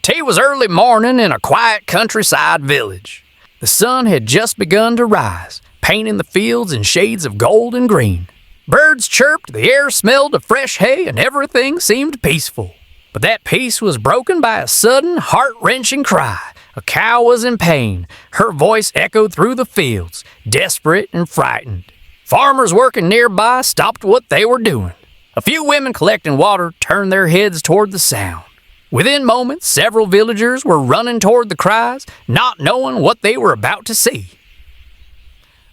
'T was early morning in a quiet countryside village. The sun had just begun to rise, painting the fields in shades of gold and green. Birds chirped, the air smelled of fresh hay, and everything seemed peaceful. But that peace was broken by a sudden, heart-wrenching cry. A cow was in pain. Her voice echoed through the fields, desperate and frightened. Farmers working nearby stopped what they were doing. A few women collecting water turned their heads toward the sound. Within moments, several villagers were running toward the cries, not knowing what they were about to see.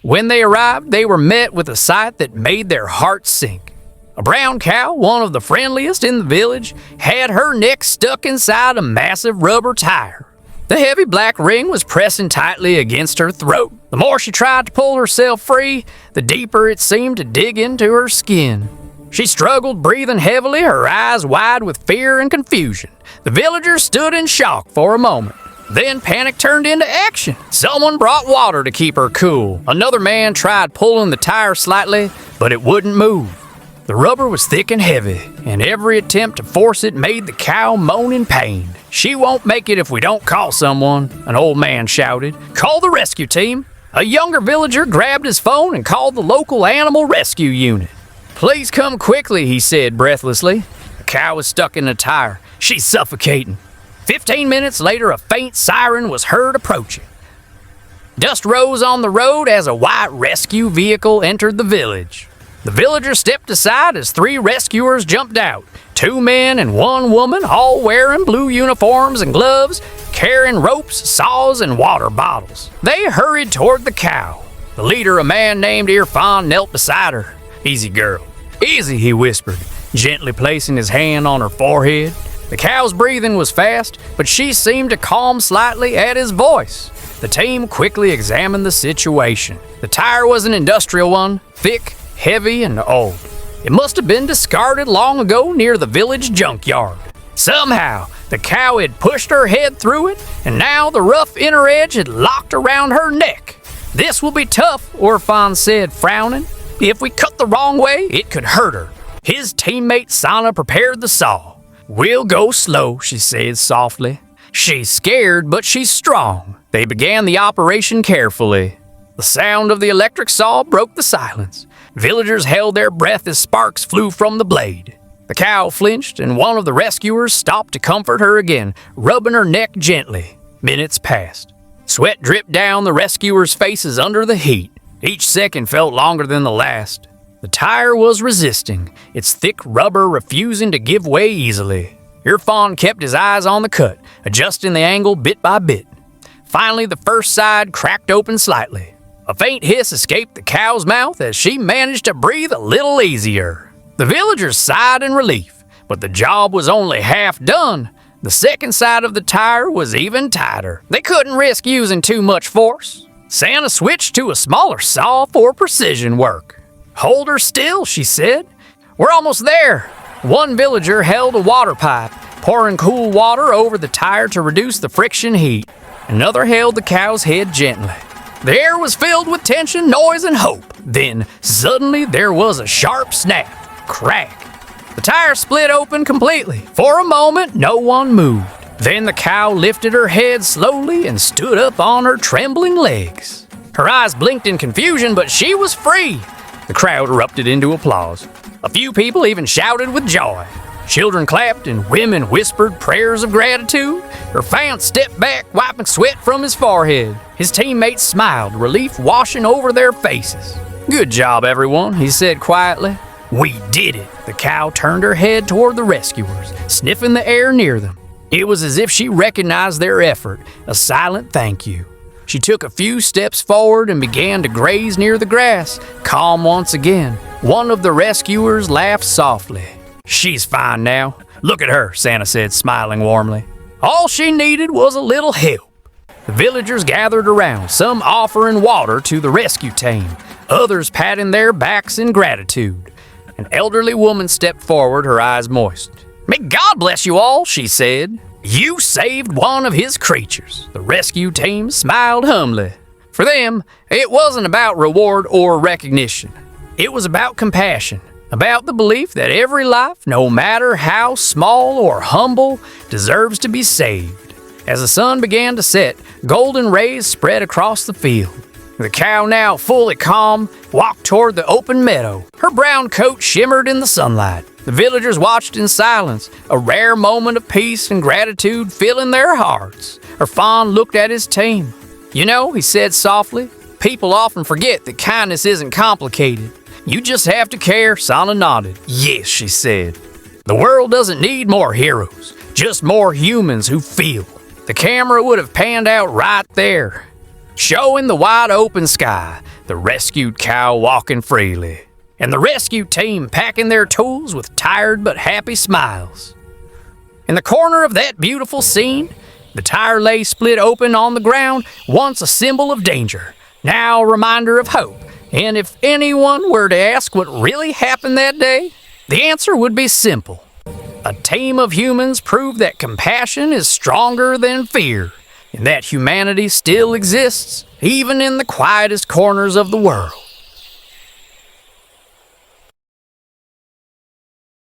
When they arrived, they were met with a sight that made their hearts sink. A brown cow, one of the friendliest in the village, had her neck stuck inside a massive rubber tire. The heavy black ring was pressing tightly against her throat. The more she tried to pull herself free, the deeper it seemed to dig into her skin. She struggled, breathing heavily, her eyes wide with fear and confusion. The villagers stood in shock for a moment. Then panic turned into action. Someone brought water to keep her cool. Another man tried pulling the tire slightly, but it wouldn't move. The rubber was thick and heavy, and every attempt to force it made the cow moan in pain. "She won't make it if we don't call someone," an old man shouted. "Call the rescue team." A younger villager grabbed his phone and called the local animal rescue unit. "Please come quickly," he said breathlessly. The cow was stuck in a tire. "She's suffocating." 15 minutes later, a faint siren was heard approaching. Dust rose on the road as a white rescue vehicle entered the village. The villagers stepped aside as 3 rescuers jumped out. 2 men and 1 woman, all wearing blue uniforms and gloves, carrying ropes, saws, and water bottles. They hurried toward the cow. The leader, a man named Irfan, knelt beside her. "Easy, girl. Easy," he whispered, gently placing his hand on her forehead. The cow's breathing was fast, but she seemed to calm slightly at his voice. The team quickly examined the situation. The tire was an industrial one, thick, heavy, and old. It must have been discarded long ago near the village junkyard. Somehow, the cow had pushed her head through it, and now the rough inner edge had locked around her neck. "This will be tough," Irfan said, frowning. "If we cut the wrong way, it could hurt her." His teammate Sana prepared the saw. "We'll go slow," she said softly. "She's scared, but she's strong." They began the operation carefully. The sound of the electric saw broke the silence. Villagers held their breath as sparks flew from the blade. The cow flinched, and one of the rescuers stopped to comfort her again, rubbing her neck gently. Minutes passed. Sweat dripped down the rescuers' faces under the heat. Each second felt longer than the last. The tire was resisting, its thick rubber refusing to give way easily. Irfan kept his eyes on the cut, adjusting the angle bit by bit. Finally, the first side cracked open slightly. A faint hiss escaped the cow's mouth as she managed to breathe a little easier. The villagers sighed in relief, but the job was only half done. The second side of the tire was even tighter. They couldn't risk using too much force. Santa switched to a smaller saw for precision work. "Hold her still," she said. "We're almost there." One villager held a water pipe, pouring cool water over the tire to reduce the friction heat. Another held the cow's head gently. The air was filled with tension, noise, and hope. Then, suddenly, there was a sharp snap. Crack. The tire split open completely. For a moment, no one moved. Then the cow lifted her head slowly and stood up on her trembling legs. Her eyes blinked in confusion, but she was free. The crowd erupted into applause. A few people even shouted with joy. Children clapped and women whispered prayers of gratitude. Irfan stepped back, wiping sweat from his forehead. His teammates smiled, relief washing over their faces. "Good job, everyone," he said quietly. "We did it." The cow turned her head toward the rescuers, sniffing the air near them. It was as if she recognized their effort, a silent thank you. She took a few steps forward and began to graze near the grass, calm once again. One of the rescuers laughed softly. "She's fine now. Look at her," Santa said, smiling warmly. All she needed was a little help. The villagers gathered around, some offering water to the rescue team, others patting their backs in gratitude. An elderly woman stepped forward, her eyes moist. "May God bless you all," she said. "You saved one of his creatures." The rescue team smiled humbly. For them, it wasn't about reward or recognition. It was about compassion. about the belief that every life, no matter how small or humble, deserves to be saved. As the sun began to set, golden rays spread across the field. The cow, now fully calm, walked toward the open meadow. Her brown coat shimmered in the sunlight. The villagers watched in silence, a rare moment of peace and gratitude filling their hearts. Her fawn looked at his team. "You know," he said softly, "people often forget that kindness isn't complicated. You just have to care." Sana nodded. "Yes," she said. "The world doesn't need more heroes, just more humans who feel." The camera would have panned out right there, showing the wide open sky, the rescued cow walking freely, and the rescue team packing their tools with tired but happy smiles. In the corner of that beautiful scene, the tire lay split open on the ground, once a symbol of danger, now a reminder of hope. And if anyone were to ask what really happened that day, the answer would be simple. A team of humans proved that compassion is stronger than fear, and that humanity still exists, even in the quietest corners of the world.